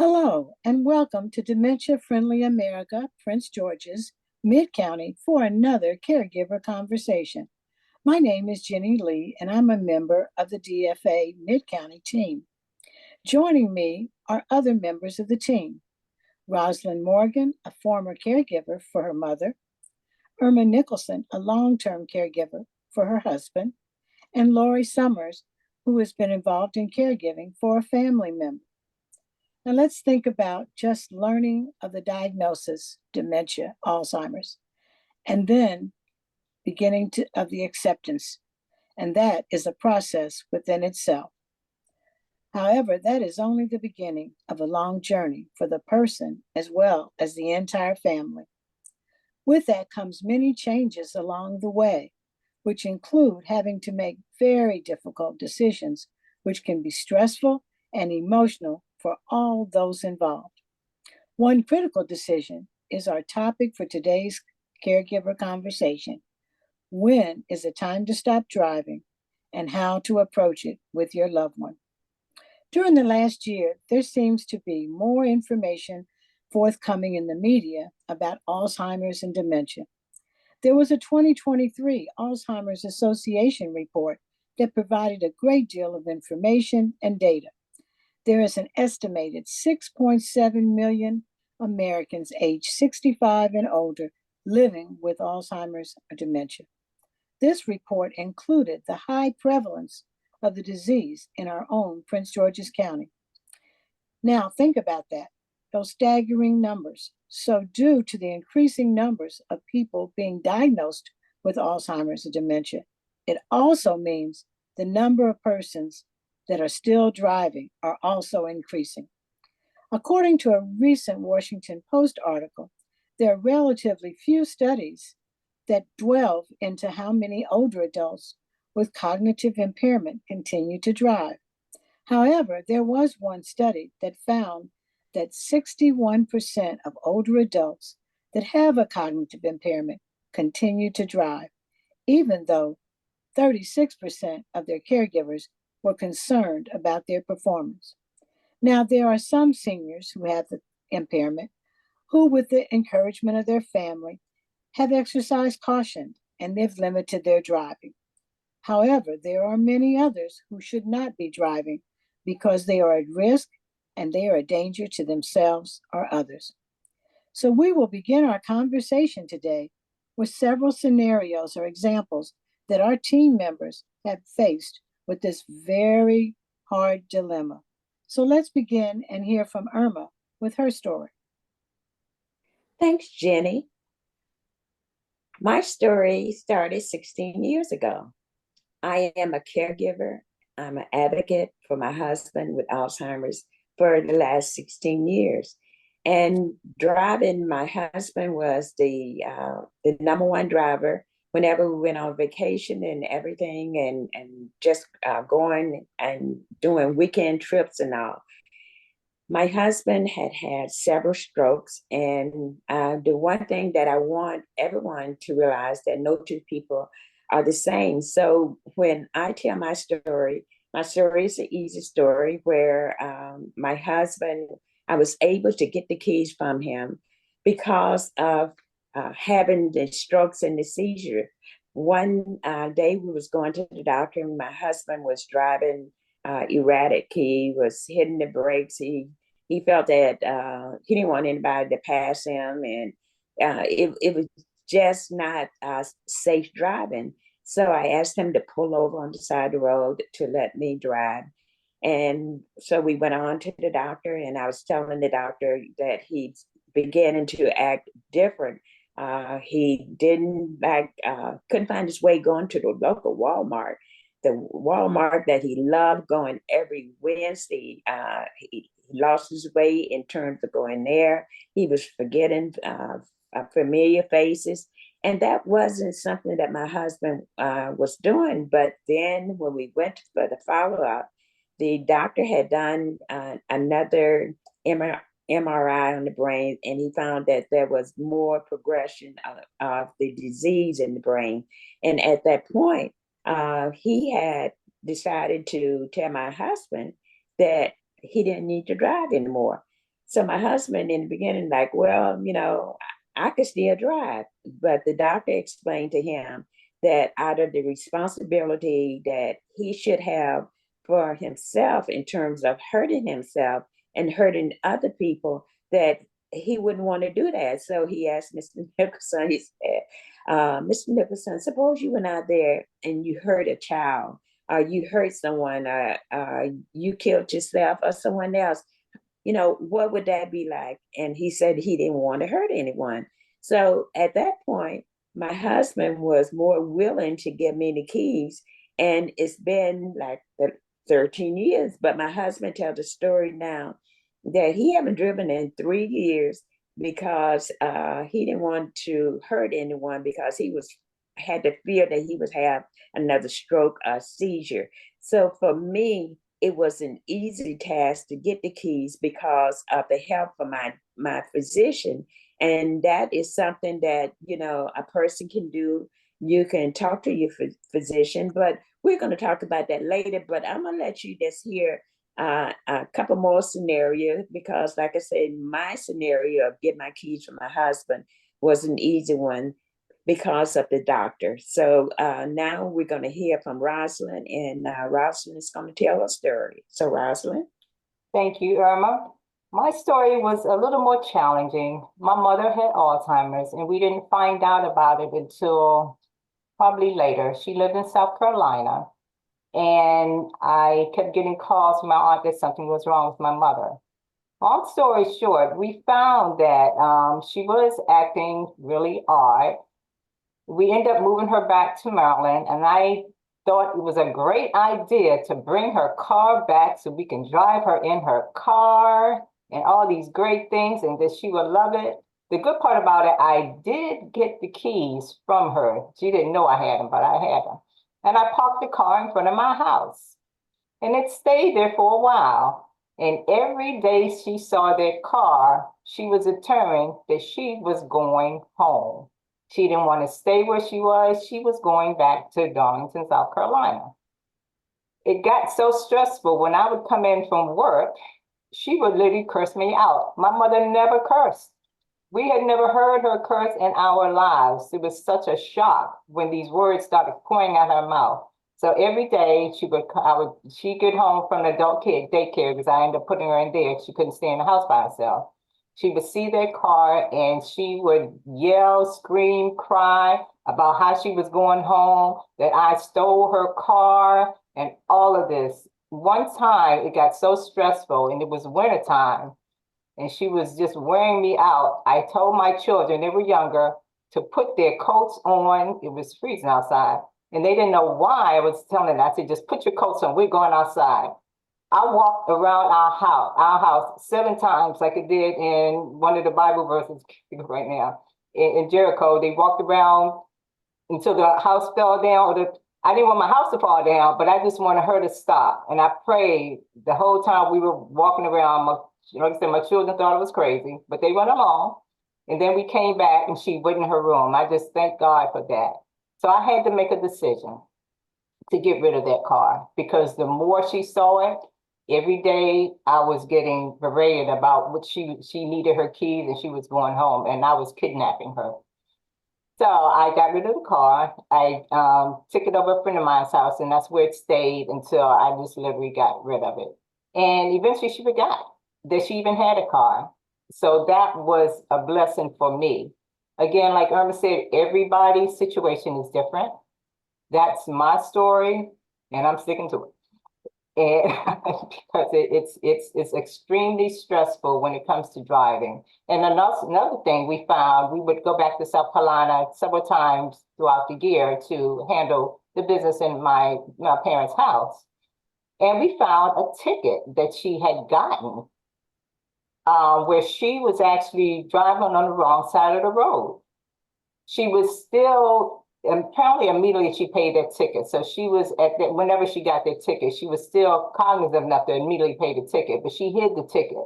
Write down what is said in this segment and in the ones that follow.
Hello, and welcome to Dementia Friendly America, Prince George's Mid-County for another caregiver conversation. My name is Ginny Lee, and I'm a member of the DFA Mid-County team. Joining me are other members of the team. Rosalyn Morgan, a former caregiver for her mother, Irma Nicholson, a long-term caregiver for her husband, and Lorie Summers, who has been involved in caregiving for a family member. Now let's think about just learning of the diagnosis, dementia, Alzheimer's, and then of the acceptance. And that is a process within itself. However, that is only the beginning of a long journey for the person as well as the entire family. With that comes many changes along the way, which include having to make very difficult decisions, which can be stressful and emotional for all those involved. One critical decision is our topic for today's caregiver conversation. When is it time to stop driving and how to approach it with your loved one? During the last year, there seems to be more information forthcoming in the media about Alzheimer's and dementia. There was a 2023 Alzheimer's Association report that provided a great deal of information and data. There is an estimated 6.7 million Americans aged 65 and older living with Alzheimer's or dementia. This report included the high prevalence of the disease in our own Prince George's County. Now, think about that, those staggering numbers. So, due to the increasing numbers of people being diagnosed with Alzheimer's or dementia, it also means the number of persons that are still driving are also increasing. According to a recent Washington Post article, there are relatively few studies that delve into how many older adults with cognitive impairment continue to drive. However, there was one study that found that 61% of older adults that have a cognitive impairment continue to drive, even though 36% of their caregivers were concerned about their performance. Now, there are some seniors who have the impairment who, with the encouragement of their family, have exercised caution and they've limited their driving. However, there are many others who should not be driving because they are at risk and they are a danger to themselves or others. So we will begin our conversation today with several scenarios or examples that our team members have faced with this very hard dilemma. So let's begin and hear from Irma with her story. Thanks, Jenny. My story started 16 years ago. I am a caregiver. I'm an advocate for my husband with Alzheimer's for the last 16 years. And driving, my husband was the number one driver whenever we went on vacation and everything, and just going and doing weekend trips and all. My husband had several strokes, and the one thing that I want everyone to realize that no two people are the same. So when I tell my story is an easy story where my husband, I was able to get the keys from him because of having the strokes and the seizure. One day we was going to the doctor and my husband was driving erratic. He was hitting the brakes. He felt that he didn't want anybody to pass him, and it was just not safe driving. So I asked him to pull over on the side of the road to let me drive. And so we went on to the doctor, and I was telling the doctor that he's beginning to act different. He didn't couldn't find his way going to the local Walmart, the Walmart that he loved going every Wednesday. He lost his way in terms of going there. He was forgetting familiar faces. And that wasn't something that my husband was doing. But then when we went for the follow-up, the doctor had done another MRI on the brain, and he found that there was more progression of the disease in the brain. And at that point, he had decided to tell my husband that he didn't need to drive anymore. So my husband in the beginning, like, well, I could still drive. But the doctor explained to him that out of the responsibility that he should have for himself in terms of hurting himself and hurting other people, that he wouldn't want to do that. So he asked Mr. Nicholson, he said, Mr. Nicholson, suppose you went out there and you hurt a child, or you hurt someone, you killed yourself or someone else, what would that be like? And he said he didn't want to hurt anyone. So at that point, my husband was more willing to give me the keys. And it's been like 13 years. But my husband tells the story now that he haven't driven in 3 years because he didn't want to hurt anyone, because he had the fear that he would have another stroke or seizure. So for me, it was an easy task to get the keys because of the help from my physician. And that is something that, a person can do. You can talk to your physician, but we're going to talk about that later. But I'm going to let you just hear a couple more scenarios, because like I said, my scenario of getting my keys from my husband was an easy one because of the doctor. So now we're going to hear from Rosalyn, and Rosalyn is going to tell her story. So Rosalyn. Thank you, Irma. My story was a little more challenging. My mother had Alzheimer's, and we didn't find out about it until probably later. She lived in South Carolina, and I kept getting calls from my aunt that something was wrong with my mother. Long story short, we found that she was acting really odd. We ended up moving her back to Maryland, and I thought it was a great idea to bring her car back so we can drive her in her car and all these great things, and that she would love it. The good part about it, I did get the keys from her. She didn't know I had them, but I had them. And I parked the car in front of my house, and it stayed there for a while. And every day she saw that car, she was determined that she was going home. She didn't want to stay where she was. She was going back to Darlington, South Carolina. It got so stressful when I would come in from work, she would literally curse me out. My mother never cursed. We had never heard her curse in our lives. It was such a shock when these words started pouring out her mouth. So every day she'd get home from the adult daycare, because I ended up putting her in there. She couldn't stay in the house by herself. She would see that car and she would yell, scream, cry about how she was going home, that I stole her car, and all of this. One time it got so stressful, and it was wintertime, and she was just wearing me out. I told my children, they were younger, to put their coats on. It was freezing outside, and they didn't know why I was telling them. I said, just put your coats on, we're going outside. I walked around our house 7 times, like it did in one of the Bible verses right now. In Jericho, they walked around until the house fell down. I didn't want my house to fall down, but I just wanted her to stop. And I prayed the whole time we were walking around. Like I said, my children thought it was crazy, but they went along. And then we came back and she went in her room. I just thank God for that. So I had to make a decision to get rid of that car, because the more she saw it, every day I was getting berated about what she needed her keys and she was going home, and I was kidnapping her. So I got rid of the car. I took it over to a friend of mine's house, and that's where it stayed until I just literally got rid of it. And eventually she forgot that she even had a car. So that was a blessing for me. Again, like Irma said, everybody's situation is different. That's my story, and I'm sticking to it. And because it's extremely stressful when it comes to driving. And another thing we found, we would go back to South Carolina several times throughout the year to handle the business in my parents' house. And we found a ticket that she had gotten where she was actually driving on the wrong side of the road. She was still, apparently immediately she paid that ticket. So she was whenever she got that ticket, she was still cognizant enough to immediately pay the ticket, but she hid the ticket.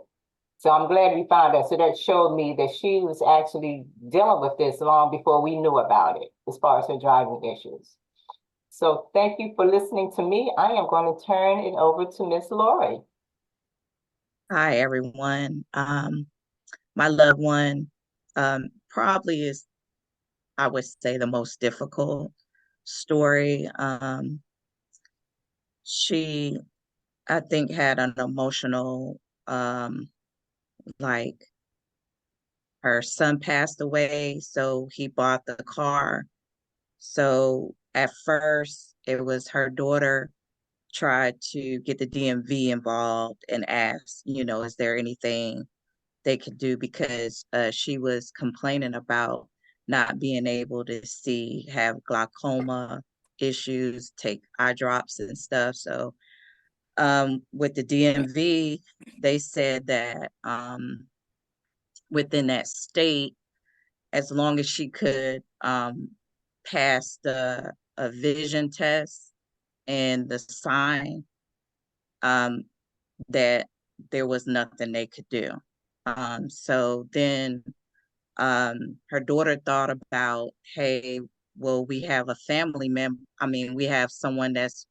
So I'm glad we found that. So that showed me that she was actually dealing with this long before we knew about it, as far as her driving issues. So thank you for listening to me. I am going to turn it over to Miss Lorie. Hi, everyone. My loved one probably is, I would say, the most difficult story. She, I think, had an emotional, like her son passed away, so he bought the car. So at first, it was her daughter tried to get the DMV involved and ask, is there anything they could do because she was complaining about not being able to see, have glaucoma issues, take eye drops and stuff. So with the DMV, they said that within that state, as long as she could pass the a vision test and the sign, um, that there was nothing they could do. So then her daughter thought about, hey, well, we have a family member. I mean, we have someone that's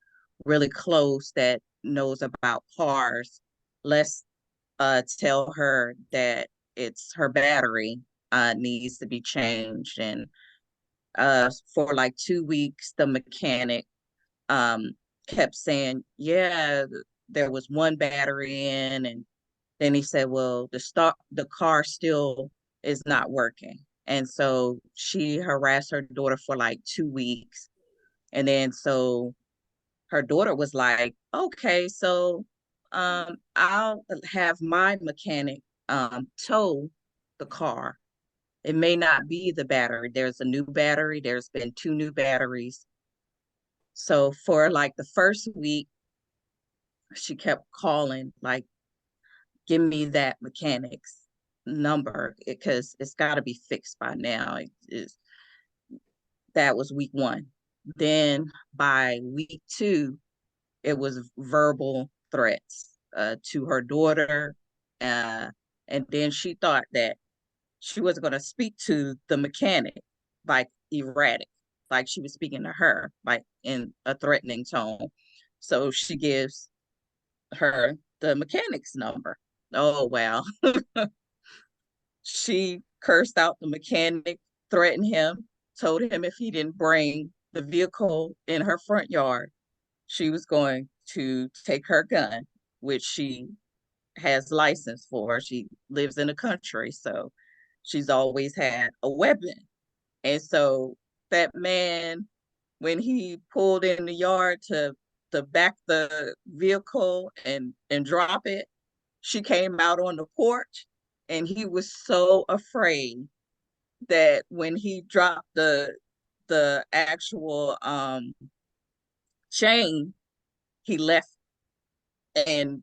really close that knows about cars. Let's tell her that it's her battery needs to be changed. And for like 2 weeks, the mechanic um, kept saying, yeah, there was one battery in, and then he said, well, the car still is not working. And so she harassed her daughter for like 2 weeks. And then so her daughter was like, okay, so I'll have my mechanic tow the car. It may not be the battery. There's a new battery. There's been 2 new batteries. So for like the first week, she kept calling, like, give me that mechanic's number because it's got to be fixed by now. That was week one. Then by week two, it was verbal threats to her daughter. Uh, and then she thought that she was going to speak to the mechanic, like erratic, like she was speaking to her, like in a threatening tone. So she gives her the mechanic's number. Oh, wow. She cursed out the mechanic, threatened him, told him if he didn't bring the vehicle in her front yard, she was going to take her gun, which she has license for. She lives in the country, so she's always had a weapon. And so that man, when he pulled in the yard to back the vehicle and drop it, she came out on the porch, and he was so afraid that when he dropped the actual chain, he left and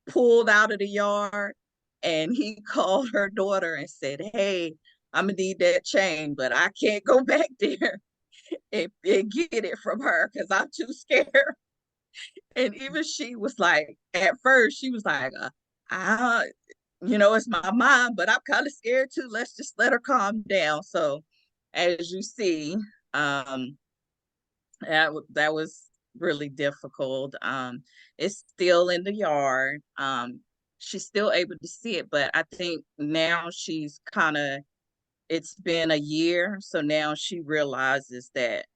pulled out of the yard, and he called her daughter and said, hey, I'm gonna need that chain, but I can't go back there and get it from her because I'm too scared. And even she was like, at first she was like, I it's my mom, but I'm kind of scared too. Let's just let her calm down. So as you see, that was really difficult. It's still in the yard. She's still able to see it, but I think now she's kind of, it's been a year, so now she realizes that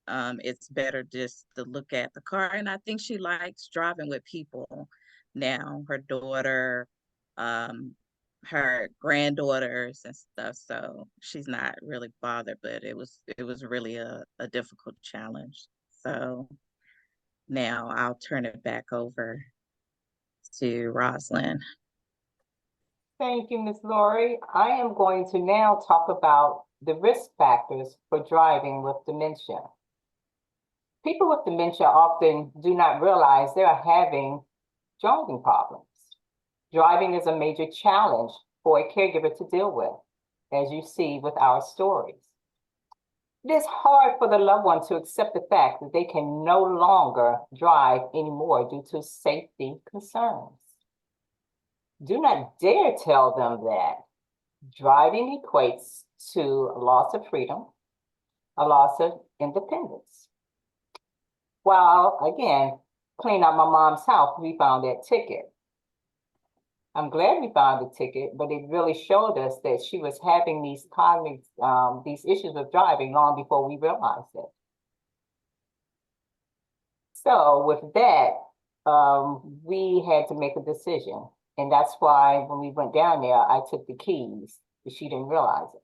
it's better just to look at the car. And I think she likes driving with people now, her daughter, um, her granddaughters and stuff. So she's not really bothered, but it was really a difficult challenge. So now I'll turn it back over to Rosalyn. Thank you, Ms. Lorie. I am going to now talk about the risk factors for driving with dementia. People with dementia often do not realize they are having driving problems. Driving is a major challenge for a caregiver to deal with, as you see with our stories. It is hard for the loved one to accept the fact that they can no longer drive anymore due to safety concerns. Do not dare tell them that driving equates to a loss of freedom, a loss of independence. While, again, cleaning out my mom's house, we found that ticket. I'm glad we found the ticket, but it really showed us that she was having these cognitive, these issues with driving long before we realized it. So with that, we had to make a decision. And that's why when we went down there, I took the keys, but she didn't realize it.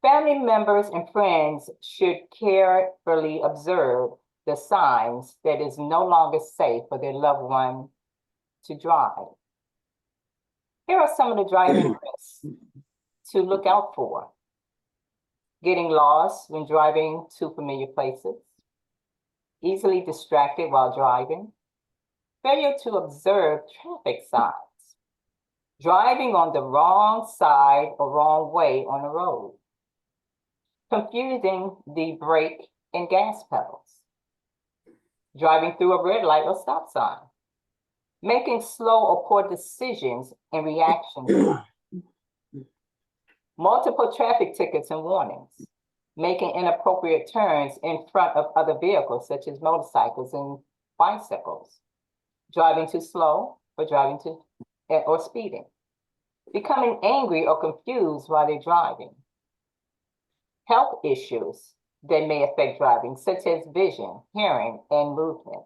Family members and friends should carefully observe the signs that it's no longer safe for their loved one to drive. Here are some of the driving risks to look out for. Getting lost when driving to familiar places. Easily distracted while driving. Failure to observe traffic signs. Driving on the wrong side or wrong way on the road. Confusing the brake and gas pedals. Driving through a red light or stop sign. Making slow or poor decisions and reactions. Multiple traffic tickets and warnings. Making inappropriate turns in front of other vehicles, such as motorcycles and bicycles. Driving too slow or speeding. Becoming angry or confused while they're driving. Health issues that may affect driving, such as vision, hearing, and movement.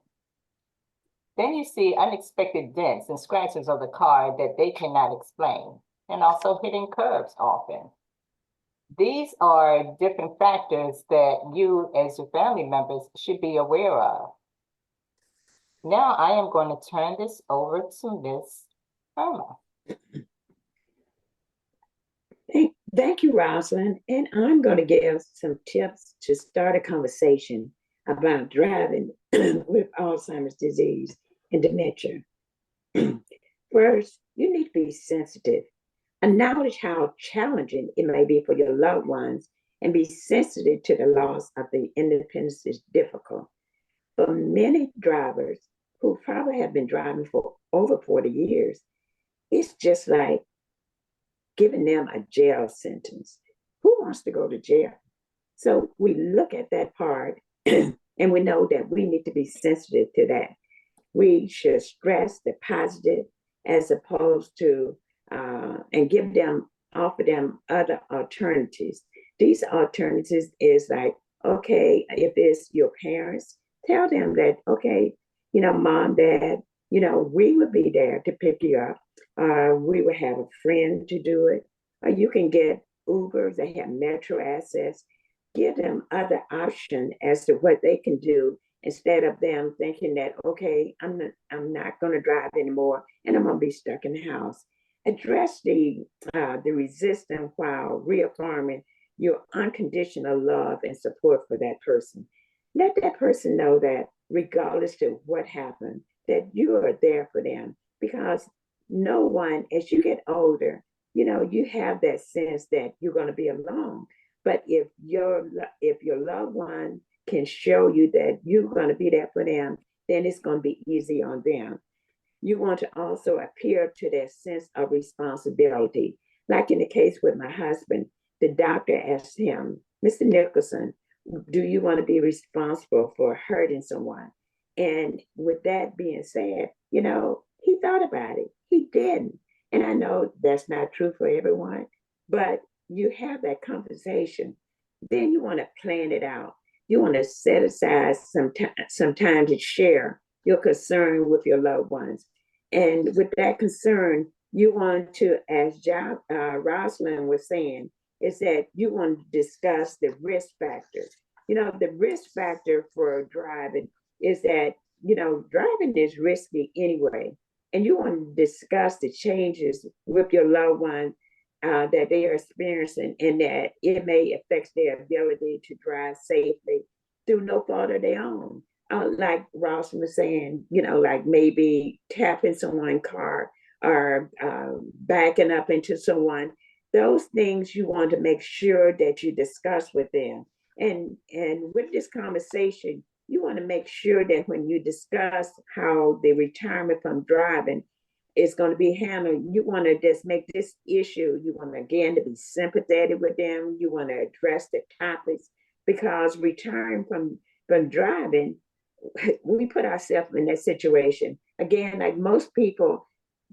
Then you see unexpected dents and scratches of the car that they cannot explain, and also hitting curbs often. These are different factors that you as your family members should be aware of. Now I am going to turn this over to Miss Irma. Thank you, Rosalyn. And I'm going to give some tips to start a conversation about driving with Alzheimer's disease and dementia. First, you need to be sensitive. Acknowledge how challenging it may be for your loved ones and be sensitive to the loss of the independence is difficult. For many drivers who probably have been driving for over 40 years, it's just like giving them a jail sentence. Who wants to go to jail? So we look at that part and we know that we need to be sensitive to that. We should stress the positive as opposed to, and offer them other alternatives. These alternatives is like, okay, if it's your parents, tell them that, okay, mom, dad, we would be there to pick you up. We would have a friend to do it. Or you can get Ubers, they have metro access. Give them other options as to what they can do instead of them thinking that, okay, I'm not going to drive anymore and I'm going to be stuck in the house. Address the resistance while reaffirming your unconditional love and support for that person. Let that person know that regardless of what happened, that you are there for them, because no one, as you get older, you have that sense that you're going to be alone. But if your loved one can show you that you're going to be there for them, then it's going to be easy on them. You want to also appeal to that sense of responsibility. Like in the case with my husband, the doctor asked him, Mr. Nicholson, do you want to be responsible for hurting someone? And with that being said, he thought about it. He didn't. And I know that's not true for everyone, but you have that conversation. Then you want to plan it out. You want to set aside some time to share your concern with your loved ones. And with that concern, you want to, as Rosalyn was saying, is that you want to discuss the risk factor. The risk factor for driving is that, driving is risky anyway. And you want to discuss the changes with your loved one that they are experiencing and that it may affect their ability to drive safely through no fault of their own. Like Ross was saying, like maybe tapping someone's car or backing up into someone. Those things you want to make sure that you discuss with them. And with this conversation, you want to make sure that when you discuss how the retirement from driving is going to be handled, you want to just make this issue, you want to, again, to be sympathetic with them. You want to address the topics, because retiring from driving, we put ourselves in that situation. Again, like most people,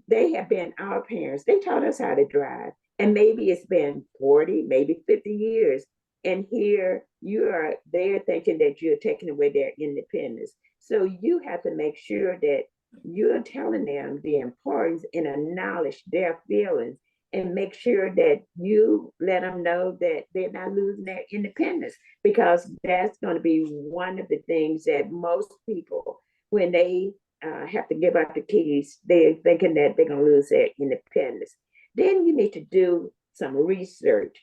they have been our parents. They taught us how to drive. And maybe it's been 40, maybe 50 years. And here you are, they're thinking that you're taking away their independence. So you have to make sure that you're telling them the importance and acknowledge their feelings and make sure that you let them know that they're not losing their independence, because that's going to be one of the things that most people, when they have to give up the keys, they're thinking that they're going to lose their independence. Then you need to do some research.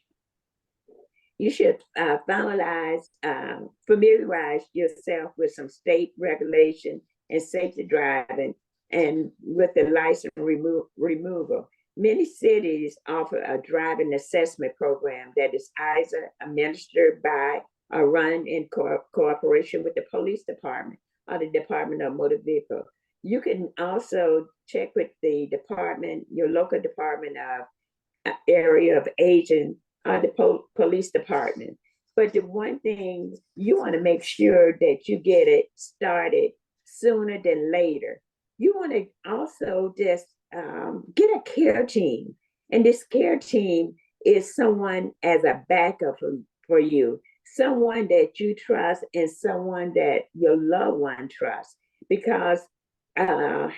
You should familiarize yourself with some state regulation and safety driving and with the license removal. Many cities offer a driving assessment program that is either administered by or run in cooperation with the police department or the Department of Motor Vehicle. You can also check with the department, your local department of area of agent or the police department. But the one thing, you want to make sure that you get it started sooner than later. You want to also just get a care team. And this care team is someone as a backup for you, someone that you trust and someone that your loved one trusts. Because not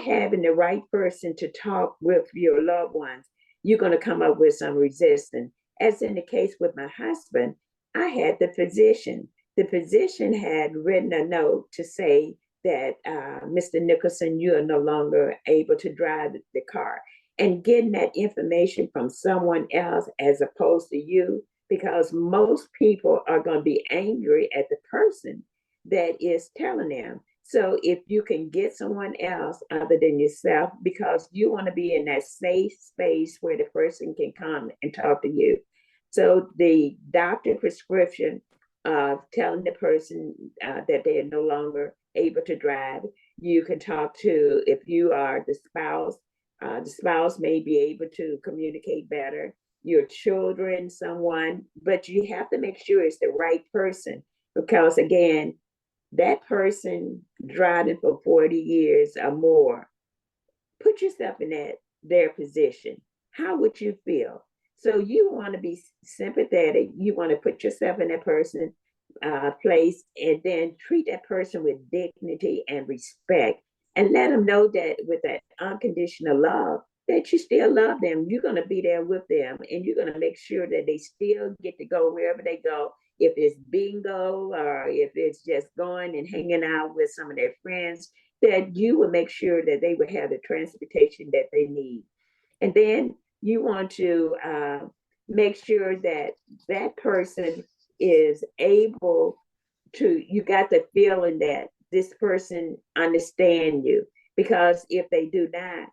having the right person to talk with your loved ones, you're going to come up with some resistance. As in the case with my husband, I had the physician. The physician had written a note to say that, Mr. Nicholson, you are no longer able to drive the car. And getting that information from someone else as opposed to you, because most people are going to be angry at the person that is telling them. So if you can get someone else other than yourself, because you want to be in that safe space where the person can come and talk to you. So the doctor prescription of telling the person that they are no longer able to drive, you can talk to, if you are the spouse may be able to communicate better, your children, someone, but you have to make sure it's the right person, because again, that person driving for 40 years or more, put yourself in their position. How would you feel? So you want to be sympathetic. You want to put yourself in that person's place and then treat that person with dignity and respect, and let them know that with that unconditional love, that you still love them. You're going to be there with them, and you're going to make sure that they still get to go wherever they go. If it's bingo or if it's just going and hanging out with some of their friends, that you will make sure that they will have the transportation that they need. And then you want to make sure that that person is able to, you got the feeling that this person understands you. Because if they do not,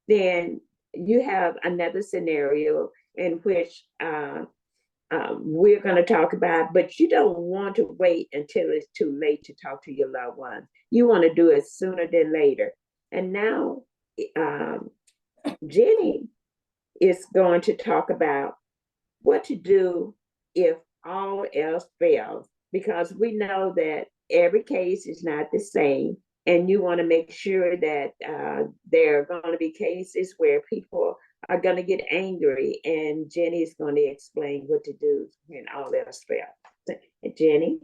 then you have another scenario in which we're going to talk about, but you don't want to wait until it's too late to talk to your loved ones. You want to do it sooner than later. And now Ginny is going to talk about what to do if all else fails, because we know that every case is not the same. And you want to make sure that there are going to be cases where people are going to get angry, and Ginny is going to explain what to do when all else fails. Ginny?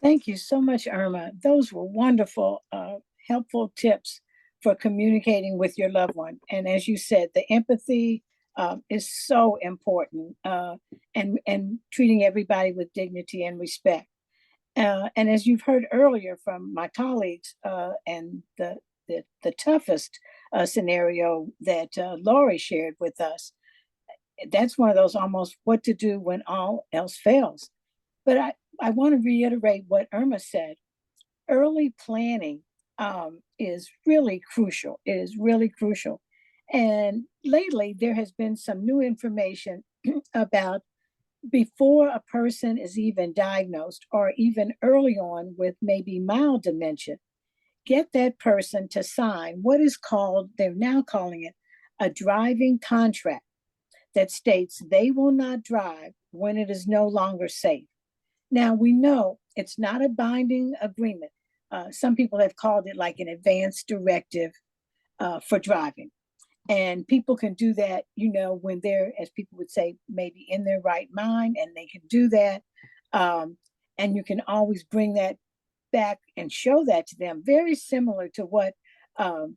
Thank you so much, Irma. Those were wonderful, helpful tips for communicating with your loved one. And as you said, the empathy is so important, and treating everybody with dignity and respect. And as you've heard earlier from my colleagues, and the toughest scenario that Lorie shared with us, that's one of those almost what to do when all else fails. But I want to reiterate what Irma said. Early planning is really crucial. It is really crucial. And lately, there has been some new information about before a person is even diagnosed, or even early on with maybe mild dementia, get that person to sign what is called, they're now calling it a driving contract, that states they will not drive when it is no longer safe. Now, we know it's not a binding agreement. Some people have called it like an advance directive. for driving. And people can do that, you know, when they're, as people would say, maybe in their right mind, and they can do that. And you can always bring that back and show that to them. Very similar to what I'm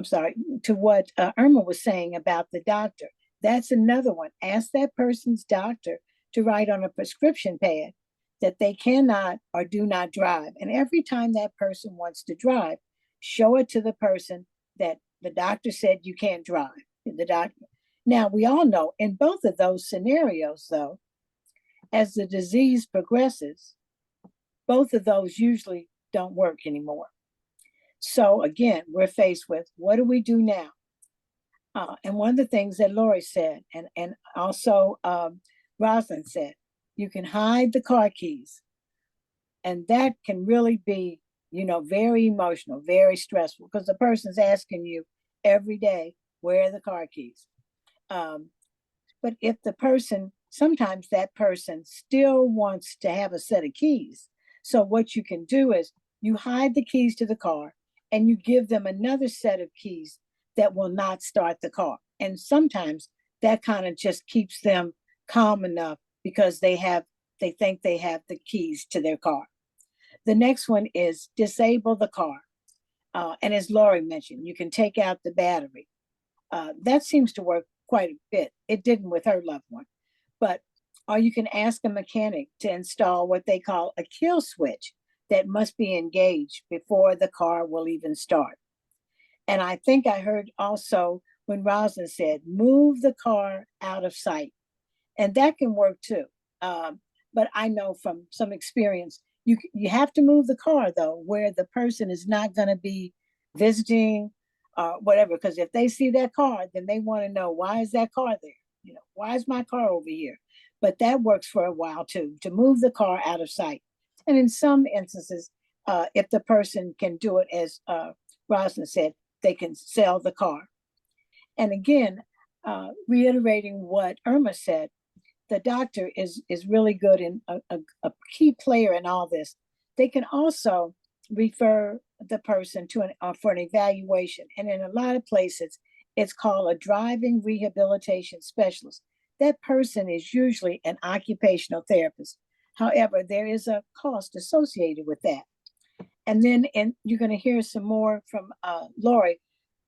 sorry, to what Irma was saying about the doctor. That's another one. Ask that person's doctor to write on a prescription pad that they cannot or do not drive. And every time that person wants to drive, show it to the person that the doctor said you can't drive. The doctor. Now, we all know in both of those scenarios, though, as the disease progresses, both of those usually don't work anymore. So again, we're faced with, what do we do now? And one of the things that Lorie said, and also Rosalyn said, you can hide the car keys. And that can really be, you know, very emotional, very stressful, because the person's asking you every day, where are the car keys? But if the person, sometimes that person still wants to have a set of keys. So what you can do is you hide the keys to the car and you give them another set of keys that will not start the car. And sometimes that kind of just keeps them calm enough because they think they have the keys to their car. The next one is disable the car. And as Lorie mentioned, you can take out the battery. That seems to work quite a bit. It didn't with her loved one. Or you can ask a mechanic to install what they call a kill switch that must be engaged before the car will even start. And I think I heard also when Rosalyn said, move the car out of sight. And that can work too. But I know from some experience, you have to move the car though, where the person is not going to be visiting whatever. Because if they see that car, then they want to know, why is that car there? You know, why is my car over here? But that works for a while too, to move the car out of sight. And in some instances, if the person can do it, as Rosalyn said, they can sell the car. And again, reiterating what Irma said, the doctor is really good and a key player in all this. They can also refer the person to for an evaluation. And in a lot of places, it's called a driving rehabilitation specialist. That person is usually an occupational therapist. However, there is a cost associated with that. And then you're going to hear some more from Lorie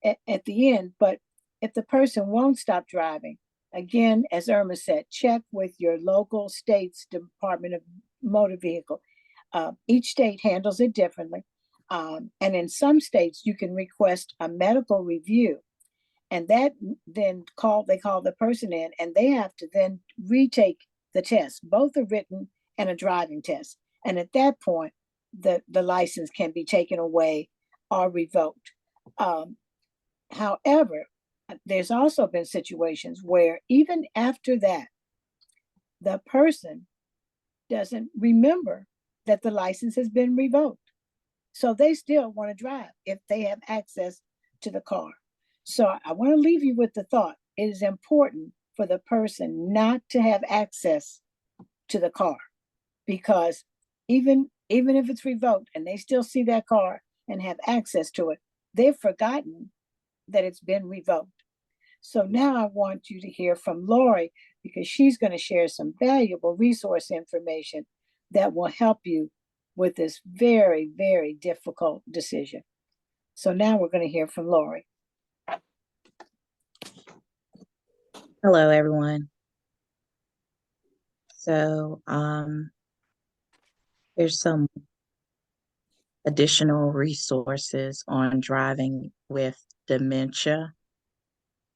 at the end. But if the person won't stop driving, again, as Irma said, check with your local state's Department of Motor Vehicle. Each state handles it differently. And in some states, you can request a medical review. And that then they call the person in, and they have to then retake the test, both a written and a driving test. And at that point, the license can be taken away or revoked. However, there's also been situations where even after that, the person doesn't remember that the license has been revoked. So they still want to drive if they have access to the car. So I want to leave you with the thought, it is important for the person not to have access to the car, because even if it's revoked and they still see that car and have access to it, they've forgotten that it's been revoked. So now I want you to hear from Lorie, because she's going to share some valuable resource information that will help you with this very, very difficult decision. So now we're going to hear from Lorie. Hello, everyone. So there's some additional resources on driving with dementia.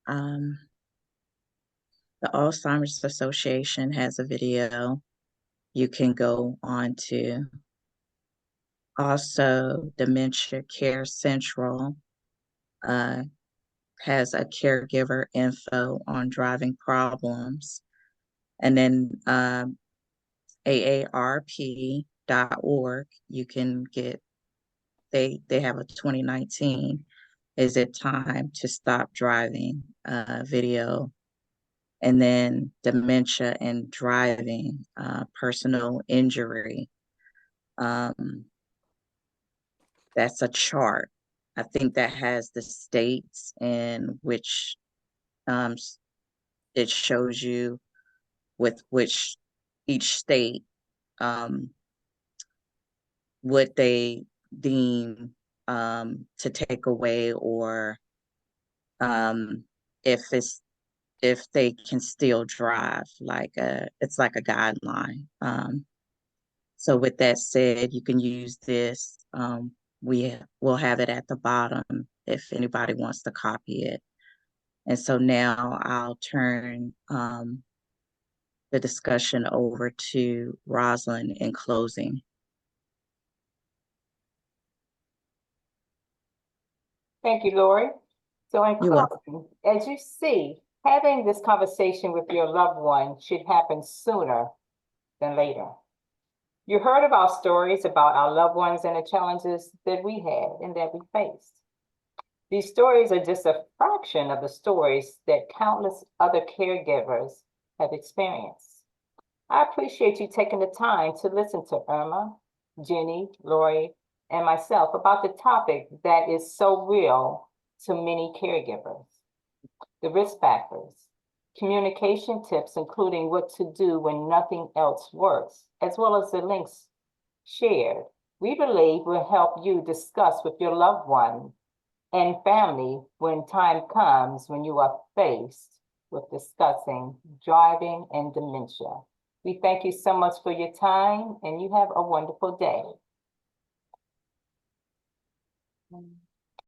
The Alzheimer's Association has a video you can go on to. Also, Dementia Care Central has a caregiver info on driving problems. And then AARP.org, you can get, they have a 2019 Is It Time to Stop Driving video. And then dementia and driving, personal injury. That's a chart I think that has the states in which it shows you with which each state what they deem to take away, or if they can still drive, it's like a guideline. So with that said, you can use this. We will have it at the bottom if anybody wants to copy it. And so now I'll turn the discussion over to Rosalyn in closing. Thank you, Lorie. So in You're welcome. closing, as you see, having this conversation with your loved one should happen sooner than later. You heard of our stories about our loved ones and the challenges that we had and that we faced. These stories are just a fraction of the stories that countless other caregivers have experienced. I appreciate you taking the time to listen to Irma, Ginny, Lorie, and myself about the topic that is so real to many caregivers. The risk factors, communication tips, including what to do when nothing else works, as well as the links shared, we believe will help you discuss with your loved one and family when time comes when you are faced with discussing driving and dementia. We thank you so much for your time, and you have a wonderful day.